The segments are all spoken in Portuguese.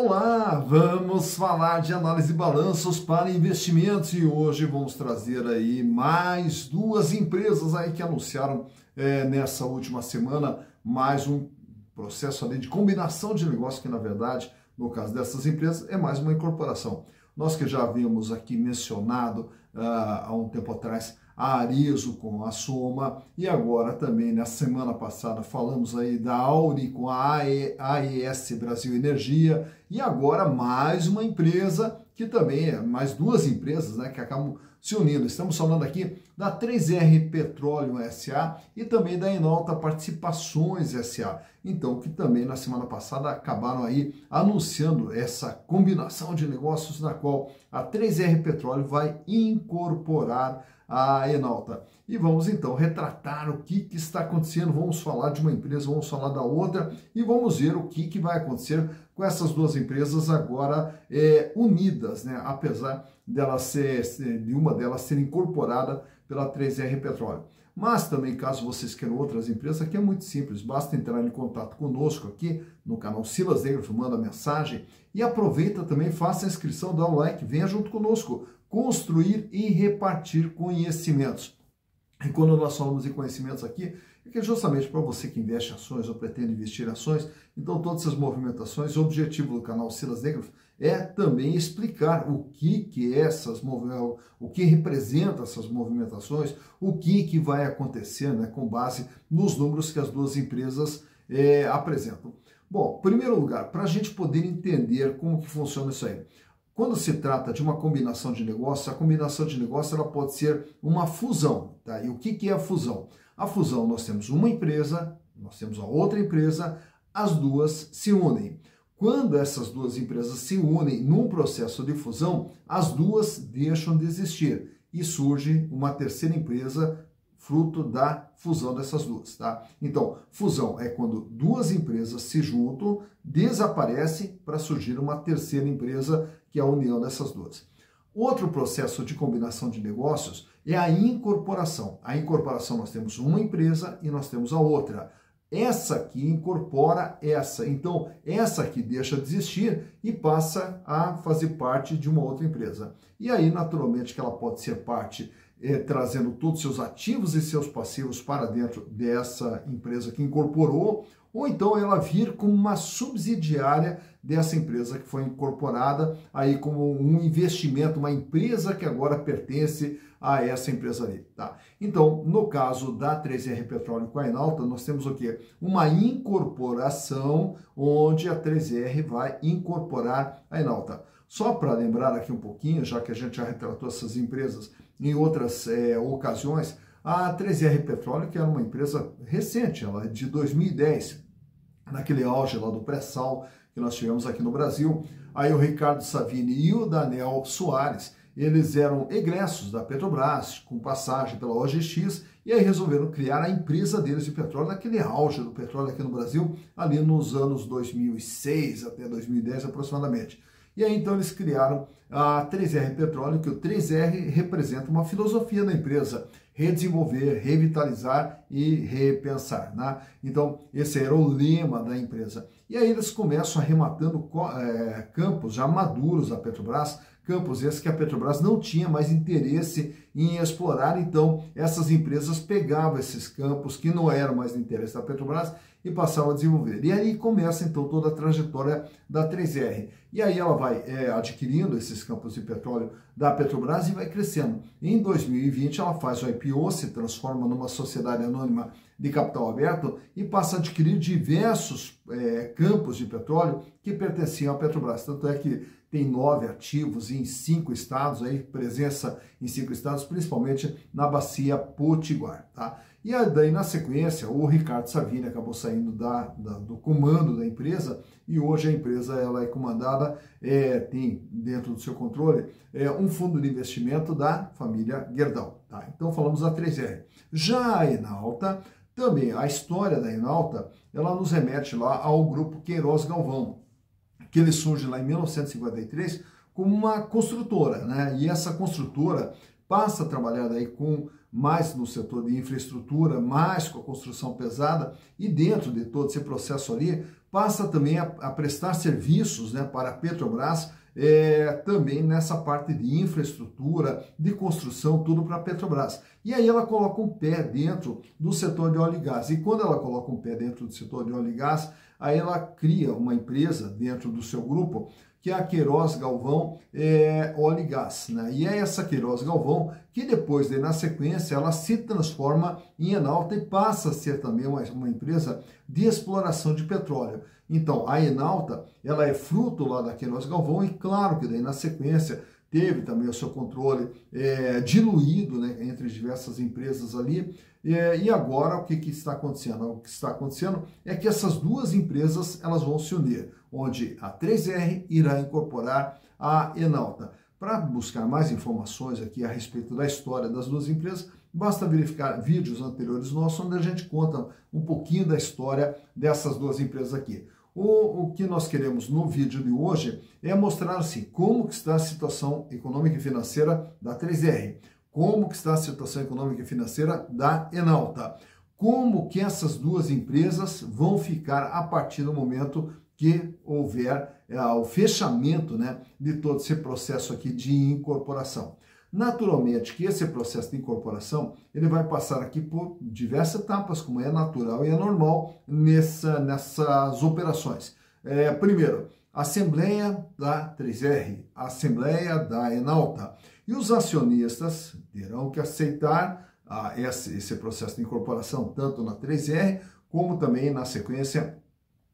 Olá, vamos falar de análise de balanços para investimentos e hoje vamos trazer aí mais duas empresas aí que anunciaram nessa última semana mais um processo ali de combinação de negócio que na verdade, no caso dessas empresas, é mais uma incorporação. Nós que já havíamos aqui mencionado há um tempo atrás a Arezzo com a Soma e agora também na semana passada falamos aí da Auri com a AES Brasil Energia e agora mais uma empresa que também é mais duas empresas, né, que acabam se unindo. Estamos falando aqui da 3R Petróleo SA e também da Enalta Participações SA. Então, que também na semana passada acabaram aí anunciando essa combinação de negócios na qual a 3R Petróleo vai incorporar a Enalta. E vamos então retratar o que está acontecendo, vamos falar de uma empresa, vamos falar da outra e vamos ver o que vai acontecer com essas duas empresas agora unidas, né? Apesar de uma delas ser incorporada pela 3R Petróleo. Mas também, caso vocês queiram outras empresas, aqui é muito simples, basta entrar em contato conosco aqui no canal Silas Negro, manda mensagem e aproveita também, faça a inscrição, dá um like, venha junto conosco, construir e repartir conhecimentos. E quando nós falamos em conhecimentos aqui, é que é justamente para você que investe em ações ou pretende investir em ações, então todas essas movimentações, o objetivo do canal Silas Negro é também explicar o que o que representa essas movimentações, o que vai acontecer, né, com base nos números que as duas empresas apresentam. Bom, em primeiro lugar, para a gente poder entender como que funciona isso aí. Quando se trata de uma combinação de negócios, a combinação de negócios ela pode ser uma fusão. Tá? E o que é a fusão? A fusão, nós temos uma empresa, nós temos a outra empresa, as duas se unem. Quando essas duas empresas se unem num processo de fusão, as duas deixam de existir e surge uma terceira empresa fruto da fusão dessas duas, tá? Então, fusão é quando duas empresas se juntam, desaparecem para surgir uma terceira empresa, que é a união dessas duas. Outro processo de combinação de negócios é a incorporação. A incorporação nós temos uma empresa e nós temos a outra. Essa aqui incorpora essa, então essa aqui deixa de existir e passa a fazer parte de uma outra empresa. E aí, naturalmente, que ela pode ser parte trazendo todos os seus ativos e seus passivos para dentro dessa empresa que incorporou, ou então ela vir como uma subsidiária dessa empresa que foi incorporada, aí como um investimento, uma empresa que agora pertence a essa empresa ali, tá? Então, no caso da 3R Petróleo com a Enalta, nós temos o quê? Uma incorporação onde a 3R vai incorporar a Enalta. Só para lembrar aqui um pouquinho, já que a gente já retratou essas empresas em outras ocasiões, a 3R Petróleo, que era uma empresa recente, ela é de 2010, naquele auge lá do pré-sal que nós tivemos aqui no Brasil, aí o Ricardo Savini e o Daniel Soares, eles eram egressos da Petrobras, com passagem pela OGX, e aí resolveram criar a empresa deles de petróleo, naquele auge do petróleo aqui no Brasil, ali nos anos 2006 até 2010 aproximadamente. E aí, então, eles criaram a 3R Petróleo, que o 3R representa uma filosofia da empresa, redesenvolver, revitalizar e repensar, né? Então, esse era o lema da empresa. E aí eles começam arrematando campos já maduros da Petrobras, campos esses que a Petrobras não tinha mais interesse em explorar, então essas empresas pegavam esses campos que não eram mais de interesse da Petrobras e passavam a desenvolver. E aí começa então toda a trajetória da 3R. E aí ela vai adquirindo esses campos de petróleo da Petrobras e vai crescendo. Em 2020 ela faz o IPO, se transforma numa sociedade anônima de capital aberto e passa a adquirir diversos campos de petróleo que pertenciam à Petrobras. Tanto é que tem 9 ativos em 5 estados, aí, presença em 5 estados, principalmente na bacia Potiguar. Tá? E daí, na sequência, o Ricardo Savini acabou saindo do comando da empresa e hoje a empresa ela é comandada, tem dentro do seu controle um fundo de investimento da família Gerdau. Tá? Então falamos da 3R. Já a Enalta, também a história da Enalta, ela nos remete lá ao grupo Queiroz Galvão, que ele surge lá em 1953 como uma construtora, né? E essa construtora passa a trabalhar daí mais no setor de infraestrutura, mais com a construção pesada, e dentro de todo esse processo ali, passa também a prestar serviços, né, para a Petrobras, também nessa parte de infraestrutura, de construção, tudo para a Petrobras. E aí ela coloca um pé dentro do setor de óleo e gás. E quando ela coloca um pé dentro do setor de óleo e gás, aí ela cria uma empresa dentro do seu grupo, que é a Queiroz Galvão Óleo e Gás, né? E é essa Queiroz Galvão que depois, na sequência, ela se transforma em Enalta e passa a ser também uma empresa de exploração de petróleo. Então, a Enalta, ela é fruto lá da Queiroz Galvão e claro que daí na sequência teve também o seu controle diluído, né, entre diversas empresas ali. E agora o que está acontecendo? O que está acontecendo é que essas duas empresas elas vão se unir, onde a 3R irá incorporar a Enalta. Para buscar mais informações aqui a respeito da história das duas empresas, basta verificar vídeos anteriores nossos, onde a gente conta um pouquinho da história dessas duas empresas aqui. O que nós queremos no vídeo de hoje é mostrar assim, como que está a situação econômica e financeira da 3R, como que está a situação econômica e financeira da Enalta, como que essas duas empresas vão ficar a partir do momento que houver o fechamento, né, de todo esse processo aqui de incorporação. Naturalmente que esse processo de incorporação ele vai passar aqui por diversas etapas, como é natural e é normal nessas operações. Primeiro, Assembleia da 3R, Assembleia da Enalta. E os acionistas terão que aceitar esse processo de incorporação, tanto na 3R, como também na sequência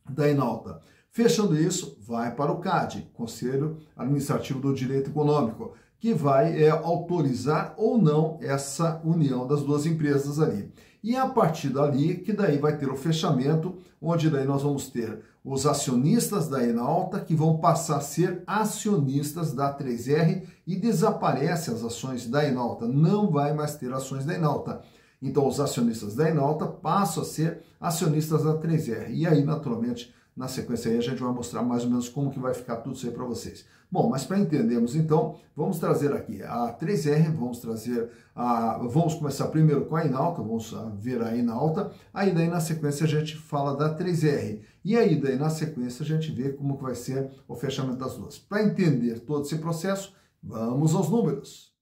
da Enalta. Fechando isso, vai para o CAD, Conselho Administrativo do Direito Econômico, que vai autorizar ou não essa união das duas empresas ali. E é a partir dali que daí vai ter o fechamento, onde daí nós vamos ter os acionistas da Enalta que vão passar a ser acionistas da 3R e desaparece as ações da Enalta, não vai mais ter ações da Enalta. Então os acionistas da Enalta passam a ser acionistas da 3R. E aí, naturalmente, na sequência aí a gente vai mostrar mais ou menos como que vai ficar tudo isso aí para vocês. Bom, mas para entendermos então, vamos trazer aqui a 3R, vamos começar primeiro com a Enalta, vamos ver a Enalta, aí daí na sequência a gente fala da 3R, e aí daí na sequência a gente vê como que vai ser o fechamento das duas. Para entender todo esse processo, vamos aos números.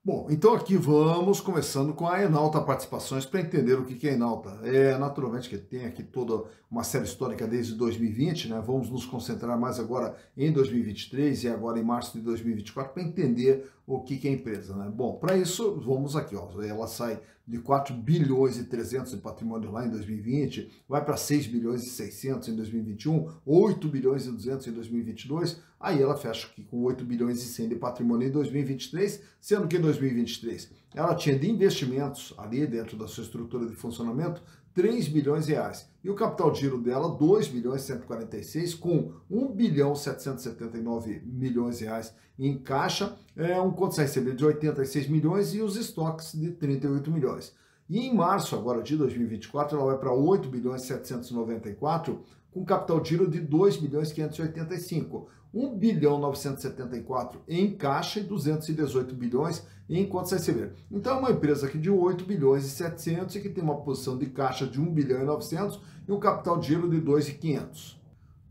Bom, então aqui vamos começando com a Enalta Participações para entender o que é a Enalta. Naturalmente que tem aqui toda uma série histórica desde 2020, né? Vamos nos concentrar mais agora em 2023 e agora em março de 2024 para entender o que é a empresa, né? Bom, para isso vamos aqui, ó, ela sai de 4 bilhões e 300 de patrimônio lá em 2020, vai para 6 bilhões e 600 em 2021, 8 bilhões e 200 em 2022, aí ela fecha aqui com 8 bilhões e 100 de patrimônio em 2023, sendo que em 2023 ela tinha de investimentos ali dentro da sua estrutura de funcionamento 3 bilhões de reais. E o capital de giro dela, 2 bilhões e 146, com 1 bilhão 779 milhões de reais em caixa, um contas a receber de 86 milhões e os estoques de 38 milhões. E em março agora de 2024, ela vai para 8 bilhões e 794, com capital de giro de 2 bilhões e 585, 1 bilhão 974 em caixa e 218 bilhões em contas a receber. Então é uma empresa aqui de 8 bilhões e 700 e que tem uma posição de caixa de 1 bilhão e 900 e um capital de giro de 2.500.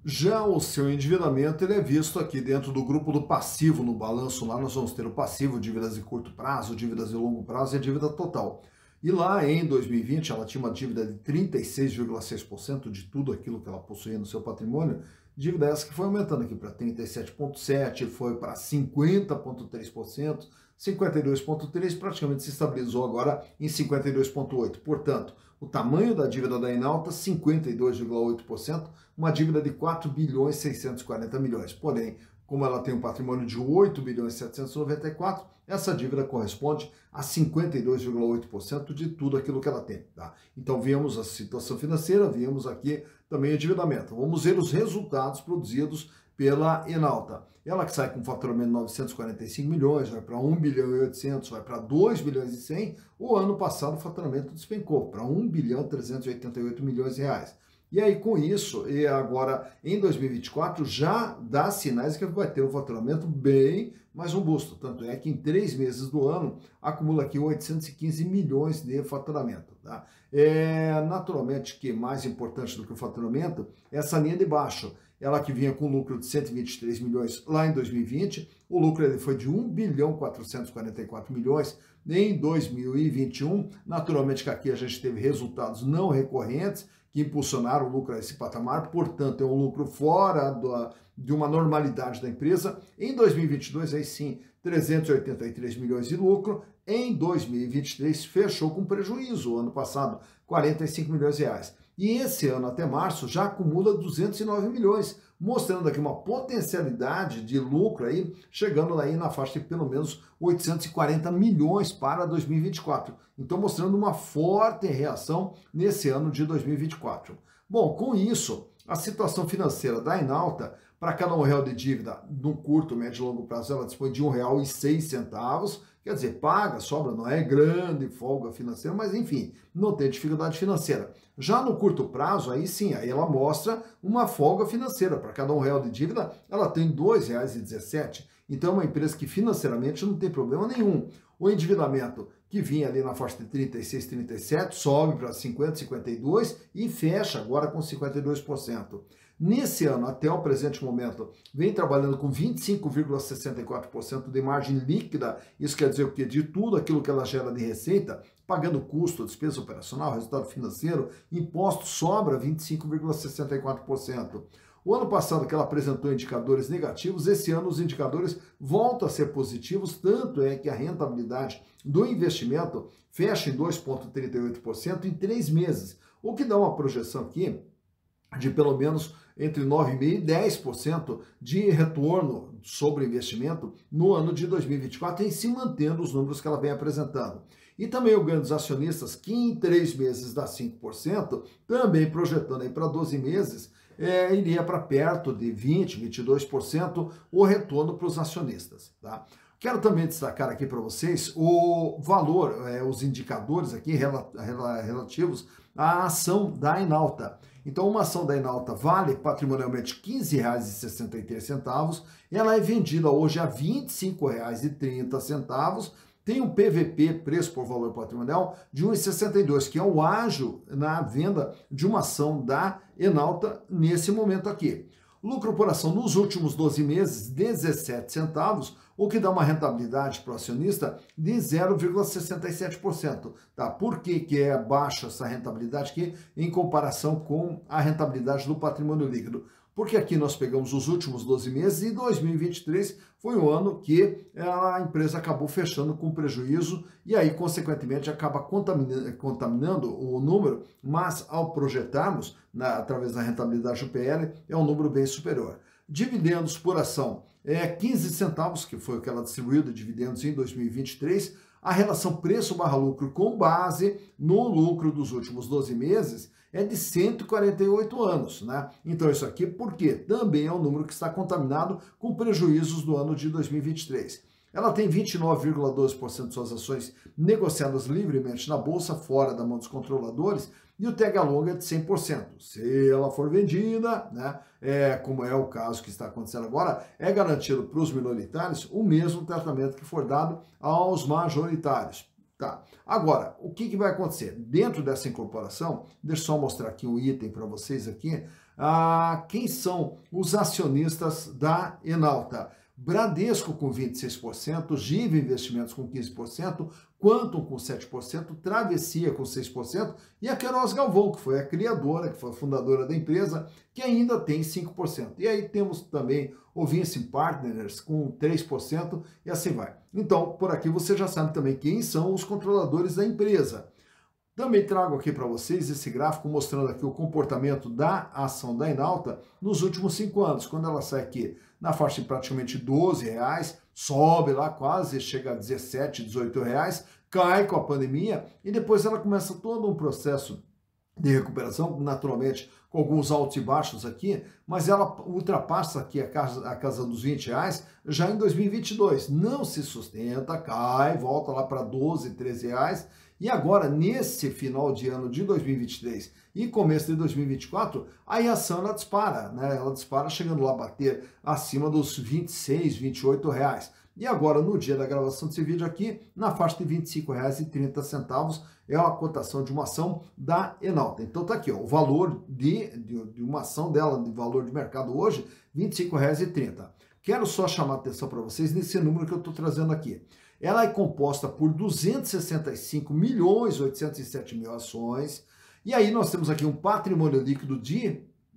Já o seu endividamento ele é visto aqui dentro do grupo do passivo no balanço. Lá nós vamos ter o passivo, dívidas de curto prazo, dívidas de longo prazo e a dívida total. E lá em 2020 ela tinha uma dívida de 36,6% de tudo aquilo que ela possuía no seu patrimônio, dívida essa que foi aumentando aqui para 37,7%, foi para 50,3%, 52,3%, praticamente se estabilizou agora em 52,8%. Portanto, o tamanho da dívida da Enalta, 52,8%, uma dívida de 4 bilhões e 640 milhões. Porém, como ela tem um patrimônio de 8 bilhões e 794, essa dívida corresponde a 52,8% de tudo aquilo que ela tem. Tá? Então, vemos a situação financeira, vemos aqui também o endividamento. Vamos ver os resultados produzidos pela Enalta. Ela que sai com faturamento de 945 milhões, vai para 1 bilhão e 800, vai para 2 bilhões e 100. O ano passado o faturamento despencou para 1 bilhão e 388 milhões de reais. E aí, com isso, e agora em 2024 já dá sinais que vai ter um faturamento bem mais robusto. Tanto é que em 3 meses do ano acumula aqui 815 milhões de faturamento. Tá? Naturalmente que mais importante do que o faturamento é essa linha de baixo. Ela que vinha com lucro de 123 milhões lá em 2020, o lucro ele foi de 1 bilhão 444 milhões em 2021. Naturalmente que aqui a gente teve resultados não recorrentes que impulsionaram o lucro a esse patamar, portanto é um lucro fora de uma normalidade da empresa. Em 2022, aí sim, 383 milhões de lucro. Em 2023, fechou com prejuízo, ano passado, 45 milhões de reais. E esse ano, até março, já acumula 209 milhões, mostrando aqui uma potencialidade de lucro aí, chegando aí na faixa de pelo menos 840 milhões para 2024. Então, mostrando uma forte reação nesse ano de 2024. Bom, com isso, a situação financeira da Enauta, para cada R$1 de dívida no curto, médio e longo prazo, ela dispõe de R$1,06, quer dizer, paga, sobra, não é grande folga financeira, mas enfim, não tem dificuldade financeira. Já no curto prazo, aí sim, aí ela mostra uma folga financeira. Para cada R$1 de dívida, ela tem R$2,17. Então, é uma empresa que financeiramente não tem problema nenhum. O endividamento que vinha ali na faixa de 36, 37, sobe para 50, 52 e fecha agora com 52%. Nesse ano, até o presente momento, vem trabalhando com 25,64% de margem líquida. Isso quer dizer o quê? De tudo aquilo que ela gera de receita, pagando custo, despesa operacional, resultado financeiro, imposto, sobra 25,64%. O ano passado que ela apresentou indicadores negativos, esse ano os indicadores voltam a ser positivos, tanto é que a rentabilidade do investimento fecha em 2,38% em 3 meses, o que dá uma projeção aqui de pelo menos entre 9,5% e 10% de retorno sobre investimento no ano de 2024, em se mantendo os números que ela vem apresentando. E também o ganho dos acionistas, que em 3 meses dá 5%, também projetando aí para 12 meses, iria para perto de 20%, 22% o retorno para os acionistas. Tá? Quero também destacar aqui para vocês o valor, os indicadores aqui relativos à ação da Enauta. Então, uma ação da Enauta vale patrimonialmente R$ 15,63, ela é vendida hoje a R$ 25,30, tem um PVP, preço por valor patrimonial, de 1,62, que é o ágio na venda de uma ação da Enauta nesse momento aqui. Lucro por ação nos últimos 12 meses, 17 centavos, o que dá uma rentabilidade para o acionista de 0,67%. Tá? Por que é baixa essa rentabilidade aqui em comparação com a rentabilidade do patrimônio líquido? Porque aqui nós pegamos os últimos 12 meses e 2023 foi um ano que a empresa acabou fechando com prejuízo e aí, consequentemente, acaba contaminando o número, mas ao projetarmos, através da rentabilidade do PL, é um número bem superior. Dividendos por ação, 15 centavos, que foi o que ela distribuiu de dividendos em 2023, a relação preço/lucro com base no lucro dos últimos 12 meses é de 148 anos, né? Então isso aqui, por quê? Também é um número que está contaminado com prejuízos do ano de 2023. Ela tem 29,12% de suas ações negociadas livremente na bolsa, fora da mão dos controladores, e o TH longa é de 100%. Se ela for vendida, né, como é o caso que está acontecendo agora, é garantido para os minoritários o mesmo tratamento que for dado aos majoritários. Tá. Agora, o que vai acontecer? Dentro dessa incorporação, deixa eu só mostrar aqui um item para vocês aqui, quem são os acionistas da Enauta. Bradesco com 26%, Giva Investimentos com 15%, Quantum com 7%, Travessia com 6% e a Queiroz Galvão, que foi a criadora, que foi a fundadora da empresa, que ainda tem 5%. E aí temos também o Vinci Partners com 3% e assim vai. Então, por aqui você já sabe também quem são os controladores da empresa. Também trago aqui para vocês esse gráfico mostrando aqui o comportamento da ação da Enauta nos últimos 5 anos, quando ela sai aqui na faixa de praticamente R$12, sobe lá quase, chega a 17, 18 reais, cai com a pandemia e depois ela começa todo um processo de recuperação, naturalmente com alguns altos e baixos aqui, mas ela ultrapassa aqui a casa dos R$20 já em 2022, não se sustenta, cai, volta lá para 12, 13 reais, E agora, nesse final de ano de 2023 e começo de 2024, aí a ação ela dispara, né? Ela dispara chegando lá a bater acima dos R$ 26, R$ 28. E agora, no dia da gravação desse vídeo aqui, na faixa de R$ 25,30 é a cotação de uma ação da Enalta. Então tá aqui, ó, o valor de uma ação dela, de valor de mercado hoje, R$ 25,30. Quero só chamar a atenção para vocês nesse número que eu estou trazendo aqui. Ela é composta por 265.807.000 ações, e aí nós temos aqui um patrimônio líquido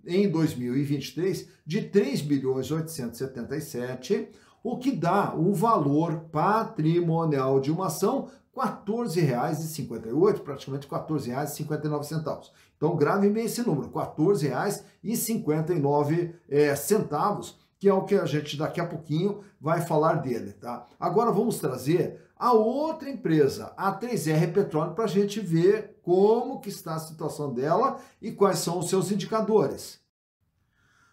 em 2023 de 3.877, o que dá um valor patrimonial de uma ação R$ 14,58, praticamente R$ 14,59. Então grave bem esse número, R$ 14,59, que é o que a gente daqui a pouquinho vai falar dele, tá? Agora vamos trazer a outra empresa, a 3R Petróleo, para a gente ver como que está a situação dela e quais são os seus indicadores.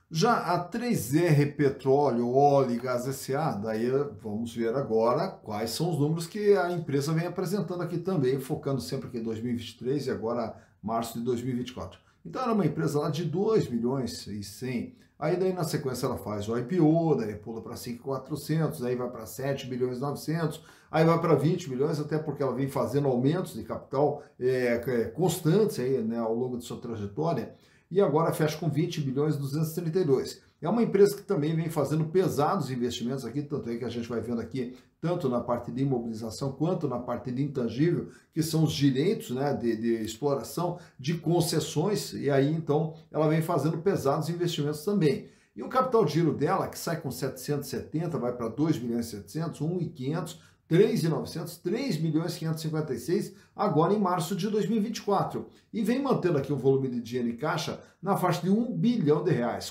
Já a 3R Petróleo, Óleo e Gás S.A., daí vamos ver agora quais são os números que a empresa vem apresentando aqui também, focando sempre aqui em 2023 e agora março de 2024. Então era uma empresa lá de 2.100.000. Aí daí na sequência ela faz o IPO, daí pula para 5.400, daí vai para 7.900.000, aí vai para 20 milhões, até porque ela vem fazendo aumentos de capital constantes aí, né, ao longo de sua trajetória. E agora fecha com 20.232. É uma empresa que também vem fazendo pesados investimentos aqui, tanto é que a gente vai vendo aqui, tanto na parte de imobilização quanto na parte de intangível, que são os direitos, né, de exploração de concessões, e aí então ela vem fazendo pesados investimentos também. E o capital de giro dela, que sai com 770, vai para 2.700.000, 1.500.000, 3.900.000, 3.556.000 agora em março de 2024. E vem mantendo aqui um volume de dinheiro em caixa na faixa de R$ 1 bilhão,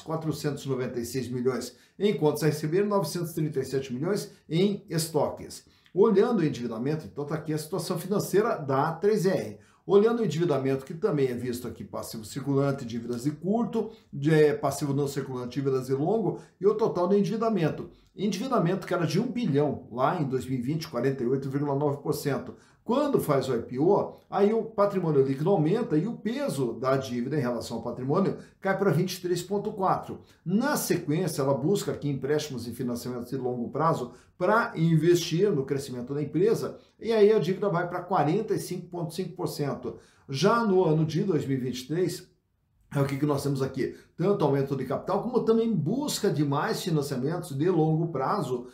496 milhões em contas a receber, 937 milhões em estoques. Olhando o endividamento, então está aqui a situação financeira da 3R. Olhando o endividamento, que também é visto aqui passivo circulante, dívidas de curto, passivo não circulante, dívidas de longo, e o total do endividamento. Endividamento que era de 1 bilhão lá em 2020, 48,9%. Quando faz o IPO, aí o patrimônio líquido aumenta e o peso da dívida em relação ao patrimônio cai para 23,4%. Na sequência, ela busca aqui empréstimos e financiamentos de longo prazo para investir no crescimento da empresa, e aí a dívida vai para 45,5%. Já no ano de 2023, é o que nós temos aqui, tanto aumento de capital, como também busca de mais financiamentos de longo prazo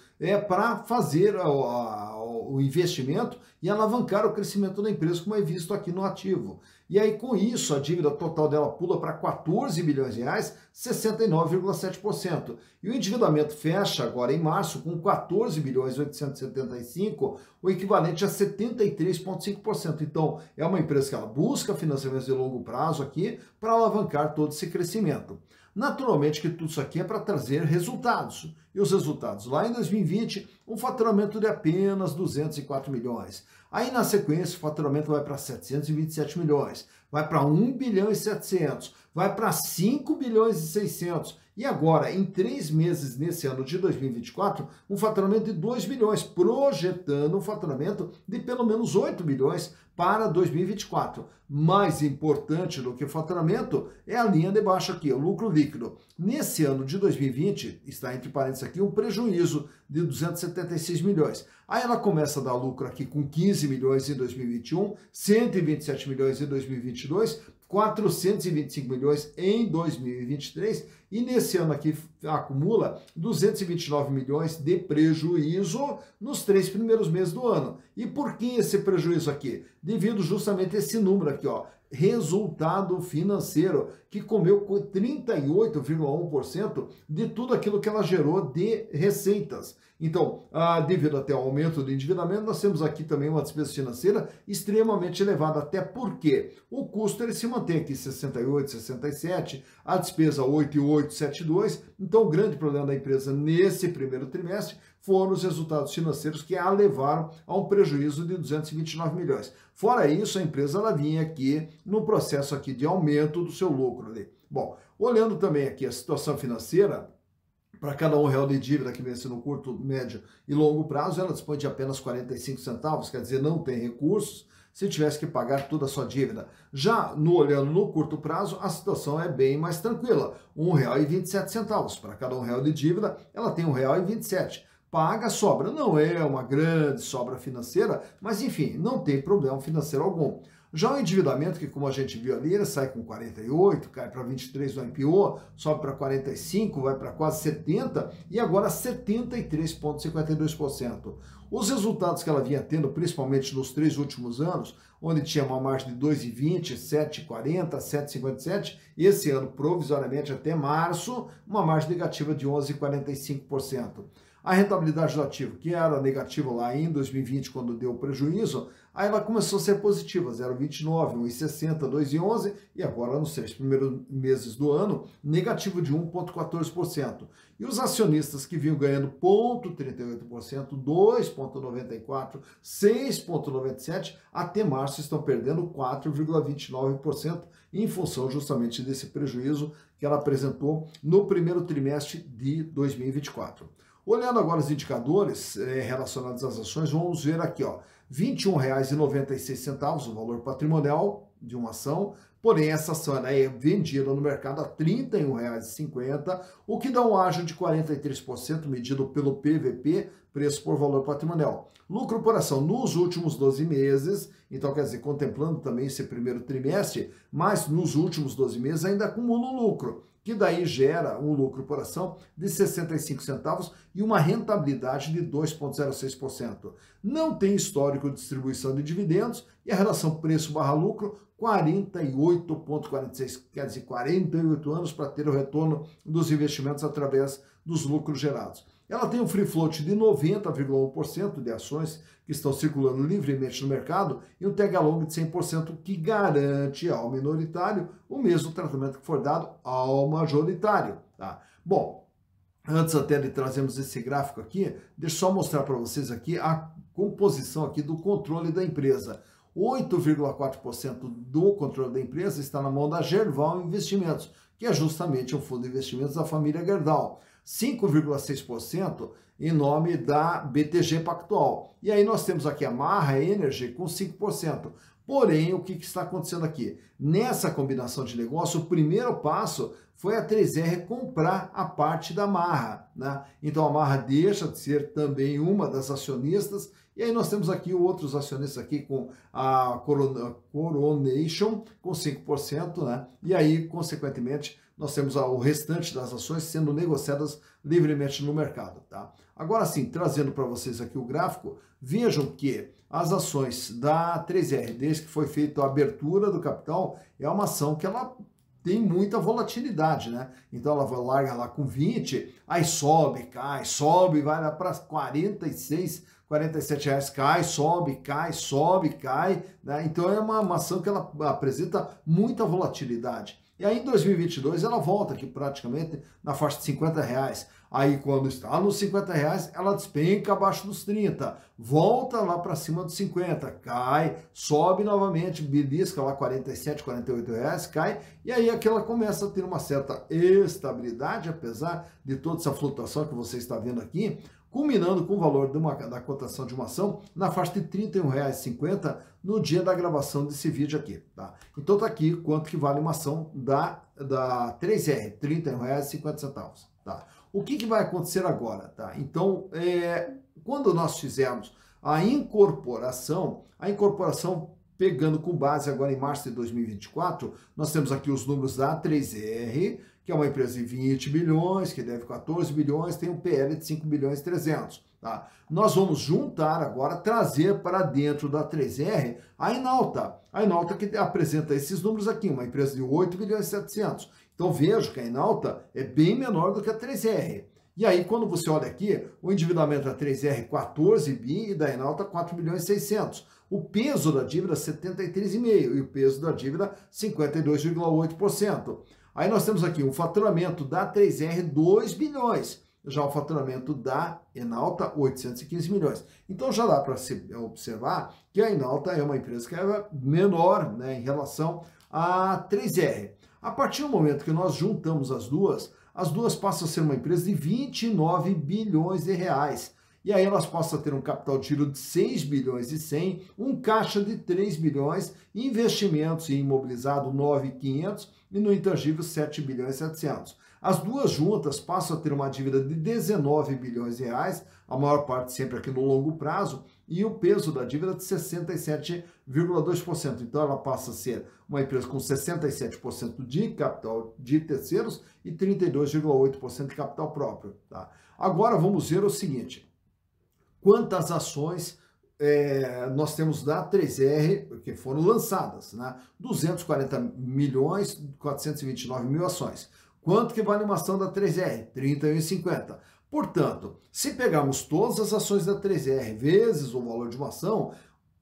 para fazer o investimento e alavancar o crescimento da empresa, como é visto aqui no ativo. E aí, com isso, a dívida total dela pula para 14 bilhões de reais, 69,7%. E o endividamento fecha agora em março com 14 bilhões 875, o equivalente a 73,5%. Então, é uma empresa que ela busca financiamentos de longo prazo aqui para alavancar todo esse crescimento. Naturalmente que tudo isso aqui é para trazer resultados. E os resultados lá em 2020, um faturamento de apenas 204 milhões. Aí na sequência o faturamento vai para 727 milhões, vai para 1 bilhão e 700, vai para 5 bilhões e 600. E agora, em 3 meses nesse ano de 2024, um faturamento de 2 bilhões, projetando um faturamento de pelo menos 8 bilhões para 2024. Mais importante do que o faturamento é a linha de baixo aqui, o lucro líquido. Nesse ano de 2020, está entre parênteses aqui, um prejuízo de 276 milhões. Aí ela começa a dar lucro aqui com 15 milhões em 2021, 127 milhões em 2022, 425 milhões em 2023 e nesse ano aqui acumula 229 milhões de prejuízo nos 3 primeiros meses do ano. E por que esse prejuízo aqui? Devido justamente a esse número aqui, ó, resultado financeiro, que comeu 38,1% de tudo aquilo que ela gerou de receitas. Então, devido até ao aumento do endividamento, nós temos aqui também uma despesa financeira extremamente elevada, até porque o custo ele se mantém aqui 68,67, a despesa 8,872. Então, o grande problema da empresa nesse primeiro trimestre foram os resultados financeiros que a levaram a um prejuízo de 229 milhões. Fora isso, a empresa ela vinha aqui no processo aqui de aumento do seu lucro ali. Bom, olhando também aqui a situação financeira, para cada R$1 de dívida que vence no curto, médio e longo prazo, ela dispõe de apenas 45 centavos, quer dizer, não tem recursos, se tivesse que pagar toda a sua dívida. Já olhando no curto prazo, a situação é bem mais tranquila. R$ 1,27. Para cada R$ 1 de dívida, ela tem R$ 1,27. Paga, sobra. Não é uma grande sobra financeira, mas enfim, não tem problema financeiro algum. Já o endividamento, que como a gente viu ali, ele sai com 48, cai para 23 no IPO, sobe para 45, vai para quase 70 e agora 73,52%. Os resultados que ela vinha tendo, principalmente nos 3 últimos anos, onde tinha uma margem de 2,20, 7,40, 7,57, e esse ano, provisoriamente até março, uma margem negativa de 11,45%. A rentabilidade do ativo, que era negativa lá em 2020, quando deu prejuízo, aí ela começou a ser positiva, 0,29, 1,60, 2,11, e agora nos 6 primeiros meses do ano, negativo de 1,14%. E os acionistas que vinham ganhando 0,38%, 2,94%, 6,97%, até março estão perdendo 4,29%, em função justamente desse prejuízo que ela apresentou no primeiro trimestre de 2024. Olhando agora os indicadores relacionados às ações, vamos ver aqui, ó, R$ 21,96 o valor patrimonial de uma ação, porém essa ação ela é vendida no mercado a R$ 31,50, o que dá um ágio de 43% medido pelo PVP, preço por valor patrimonial. Lucro por ação nos últimos 12 meses, então quer dizer, contemplando também esse primeiro trimestre, mas nos últimos 12 meses ainda acumula um lucro, que daí gera um lucro por ação de 65 centavos e uma rentabilidade de 2,06%. Não tem histórico de distribuição de dividendos e a relação preço/lucro 48,46, quer dizer, 48 anos para ter o retorno dos investimentos através dos lucros gerados. Ela tem um free float de 90,1% de ações que estão circulando livremente no mercado e um tag along de 100% que garante ao minoritário o mesmo tratamento que for dado ao majoritário. Tá? Bom, antes até de trazermos esse gráfico aqui, deixa eu só mostrar para vocês aqui a composição aqui do controle da empresa. 8,4% do controle da empresa está na mão da Gerdau Investimentos, que é justamente um fundo de investimentos da família Gerdau. 5,6% em nome da BTG Pactual. E aí nós temos aqui a Marra Energy com 5%. Porém, o que está acontecendo aqui? Nessa combinação de negócio, o primeiro passo foi a 3R comprar a parte da Marra, né? Então a Marra deixa de ser também uma das acionistas, e aí nós temos aqui outros acionistas aqui com a Coronation com 5%, né? E aí, consequentemente, nós temos o restante das ações sendo negociadas livremente no mercado, tá? Agora sim, trazendo para vocês aqui o gráfico, vejam que as ações da 3R, desde que foi feita a abertura do capital, é uma ação que ela tem muita volatilidade, né? Então ela larga lá com 20, aí sobe, cai, sobe, vai lá para 46, 47 reais, cai, sobe, cai, né? Então é uma ação que ela apresenta muita volatilidade. E aí em 2022 ela volta aqui praticamente na faixa de 50 reais. Aí quando está nos 50 reais, ela despenca abaixo dos 30, volta lá para cima dos 50, cai, sobe novamente, belisca lá 47, 48 reais, cai, e aí aqui ela começa a ter uma certa estabilidade, apesar de toda essa flutuação que você está vendo aqui, culminando com o valor da cotação de uma ação na faixa de R$ 31,50 no dia da gravação desse vídeo aqui, tá? Então tá aqui quanto que vale uma ação da 3R, R$ 31,50, tá? O que vai acontecer agora, tá? Então, quando nós fizermos a incorporação pegando com base agora em março de 2024, nós temos aqui os números da 3R, que é uma empresa de 20 bilhões, que deve 14 bilhões, tem um PL de 5 bilhões e 300. Tá? Nós vamos juntar agora, trazer para dentro da 3R a Enauta. A Enauta que apresenta esses números aqui, uma empresa de 8 bilhões e 700. Então vejo que a Enauta é bem menor do que a 3R. E aí, quando você olha aqui, o endividamento da 3R é 14 bi e da Enauta 4 bilhões e 600. O peso da dívida é 73,5% e o peso da dívida 52,8%. Aí nós temos aqui um faturamento da 3R 2 bilhões, já o faturamento da Enauta 815 milhões. Então já dá para se observar que a Enauta é uma empresa que é menor, né, em relação à 3R. A partir do momento que nós juntamos as duas passam a ser uma empresa de 29 bilhões de reais. e aí elas passam a ter um capital de giro de 6 bilhões e 100, um caixa de 3 bilhões, investimentos em imobilizado 9.500 e no intangível 7 bilhões e 700. As duas juntas passam a ter uma dívida de 19 bilhões de reais, a maior parte sempre aqui no longo prazo, e o peso da dívida de 67,2%. Então ela passa a ser uma empresa com 67% de capital de terceiros e 32,8% de capital próprio. Tá? Agora vamos ver o seguinte, quantas ações nós temos da 3R que foram lançadas, né? 240 milhões, 429 mil ações. Quanto que vale uma ação da 3R? R$ 31,50. Portanto, se pegarmos todas as ações da 3R vezes o valor de uma ação,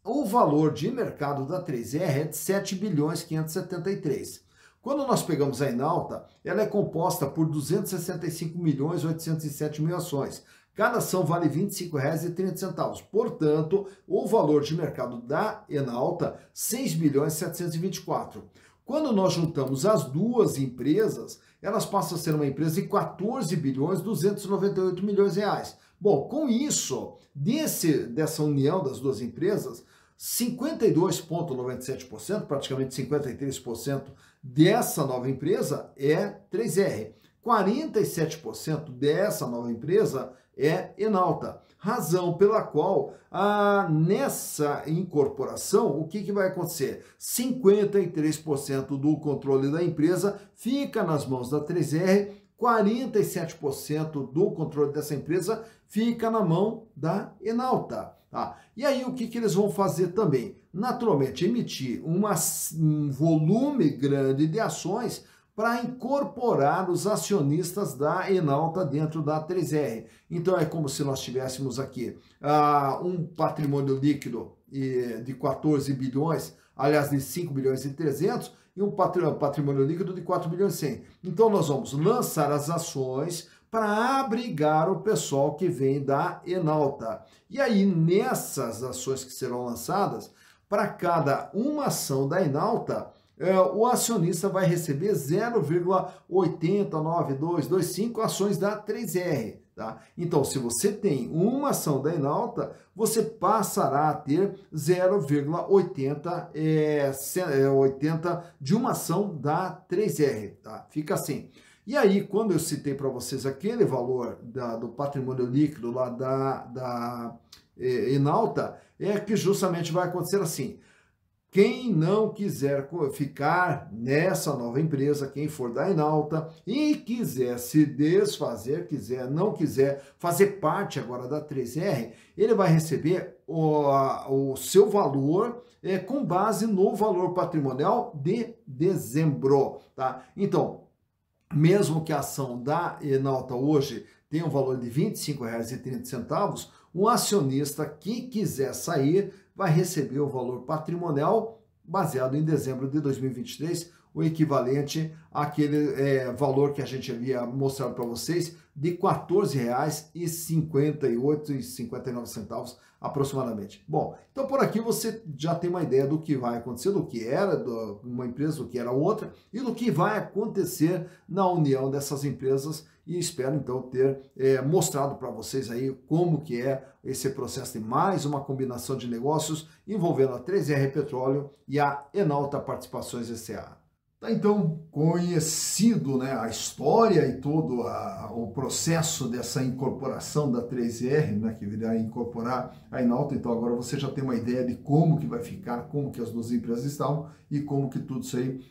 o valor de mercado da 3R é de 7 bilhões 573. Quando nós pegamos a Enalta, ela é composta por 265 milhões 807 mil ações. Cada ação vale R$ 25,30. Portanto, o valor de mercado da Enalta, 6 bilhões 724. Quando nós juntamos as duas empresas, elas passam a ser uma empresa de 14 bilhões 298 milhões de reais. Bom, com isso, dessa união das duas empresas, 52,97%, praticamente 53% dessa nova empresa é 3R. 47% dessa nova empresa é Enalta. Razão pela qual, nessa incorporação, o que vai acontecer? 53% do controle da empresa fica nas mãos da 3R, 47% do controle dessa empresa fica na mão da Enalta. Tá? E aí o que eles vão fazer também? Naturalmente, emitir um volume grande de ações para incorporar os acionistas da Enalta dentro da 3R. Então é como se nós tivéssemos aqui um patrimônio líquido de 14 bilhões, aliás, de 5 bilhões e 300, e um patrimônio líquido de 4 bilhões e 100. Então nós vamos lançar as ações para abrigar o pessoal que vem da Enalta. E aí, nessas ações que serão lançadas, para cada uma ação da Enalta, o acionista vai receber 0,809225 ações da 3R. Tá? Então, se você tem uma ação da Enalta, você passará a ter 0,80 de uma ação da 3R. Tá? Fica assim. E aí, quando eu citei para vocês aquele valor do patrimônio líquido lá da Enalta, é que justamente vai acontecer assim. Quem não quiser ficar nessa nova empresa, quem for da Enalta e quiser se desfazer, não quiser fazer parte agora da 3R, ele vai receber o seu valor com base no valor patrimonial de dezembro. Tá? Então, mesmo que a ação da Enalta hoje tenha um valor de R$ 25,30, um acionista que quiser sair vai receber o valor patrimonial baseado em dezembro de 2023, o equivalente àquele valor que a gente havia mostrado para vocês de R$ 14,58,59 aproximadamente. Bom, então por aqui você já tem uma ideia do que vai acontecer, do que era uma empresa, do que era outra e do que vai acontecer na união dessas empresas, e espero então ter mostrado para vocês aí como que é esse processo de mais uma combinação de negócios envolvendo a 3R Petróleo e a Enalta Participações S.A. Tá, então, conhecido, né, a história e todo o processo dessa incorporação da 3R, né, que virá incorporar a Enalta, então agora você já tem uma ideia de como que vai ficar, como que as duas empresas estão e como que tudo isso aí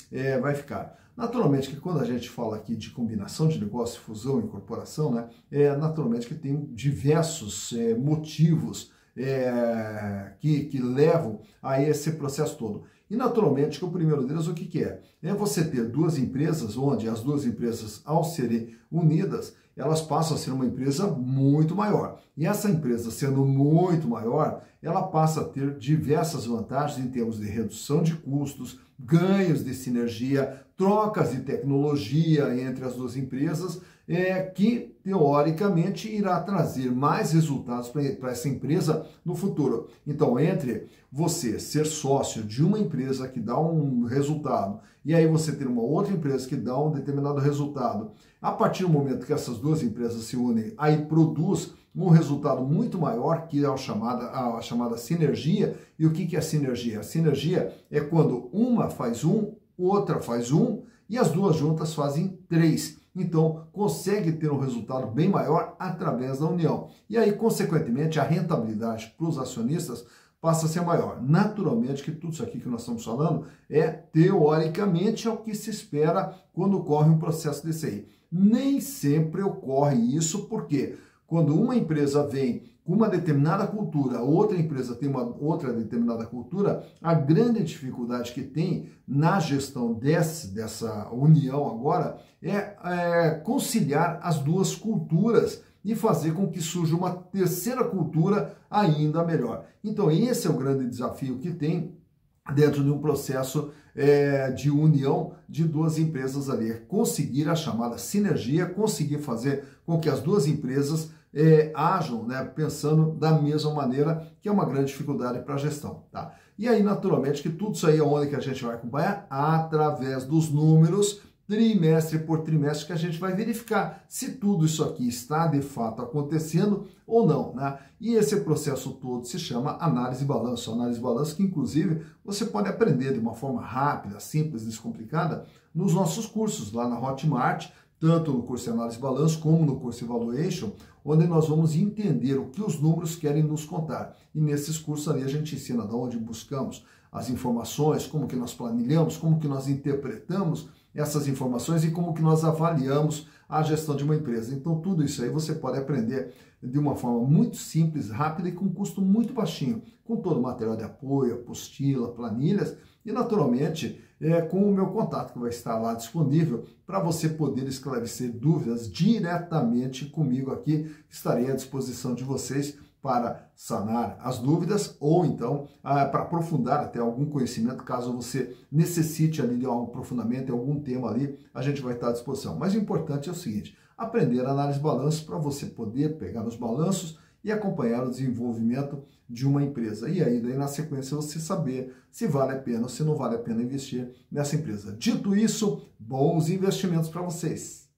vai ficar. Naturalmente que quando a gente fala aqui de combinação de negócio, fusão, incorporação, né, naturalmente que tem diversos motivos que levam a esse processo todo. E naturalmente que o primeiro deles, o que é? É você ter duas empresas, onde as duas empresas, ao serem unidas, elas passam a ser uma empresa muito maior. E essa empresa, sendo muito maior, ela passa a ter diversas vantagens em termos de redução de custos, ganhos de sinergia, trocas de tecnologia entre as duas empresas, que teoricamente irá trazer mais resultados para essa empresa no futuro. Então, entre você ser sócio de uma empresa que dá um resultado e aí você ter uma outra empresa que dá um determinado resultado, a partir do momento que essas duas empresas se unem, aí produz um resultado muito maior, que é a chamada sinergia. E o que é sinergia? A sinergia é quando uma faz um, outra faz um, e as duas juntas fazem três. Então, consegue ter um resultado bem maior através da união. E aí, consequentemente, a rentabilidade para os acionistas passa a ser maior. Naturalmente que tudo isso aqui que nós estamos falando é, teoricamente, é o que se espera quando ocorre um processo desse aí. Nem sempre ocorre isso, porque quando uma empresa vem com uma determinada cultura, outra empresa tem uma outra determinada cultura, a grande dificuldade que tem na gestão dessa união agora é conciliar as duas culturas e fazer com que surja uma terceira cultura ainda melhor. Então esse é o grande desafio que tem dentro de um processo de união de duas empresas ali, é conseguir a chamada sinergia, conseguir fazer com que as duas empresas ajam, né, pensando da mesma maneira, que é uma grande dificuldade para a gestão, tá? E aí, naturalmente, que tudo isso aí é onde que a gente vai acompanhar? Através dos números, trimestre por trimestre, que a gente vai verificar se tudo isso aqui está de fato acontecendo ou não, né? E esse processo todo se chama análise de balanço. Análise de balanço que, inclusive, você pode aprender de uma forma rápida, simples, descomplicada, nos nossos cursos lá na Hotmart, tanto no curso de análise de balanço como no curso de Evaluation, onde nós vamos entender o que os números querem nos contar. E nesses cursos ali a gente ensina de onde buscamos as informações, como que nós planilhamos, como que nós interpretamos essas informações e como que nós avaliamos a gestão de uma empresa. Então tudo isso aí você pode aprender de uma forma muito simples, rápida e com custo muito baixinho, com todo o material de apoio, apostila, planilhas e naturalmente com o meu contato que vai estar lá disponível para você poder esclarecer dúvidas diretamente comigo aqui. Estarei à disposição de vocês para sanar as dúvidas ou então para aprofundar até algum conhecimento, caso você necessite ali de um aprofundamento em algum tema ali, a gente vai estar à disposição. Mas o importante é o seguinte, aprender a análise de balanço para você poder pegar os balanços e acompanhar o desenvolvimento de uma empresa. E aí, daí na sequência, você saber se vale a pena ou se não vale a pena investir nessa empresa. Dito isso, bons investimentos para vocês!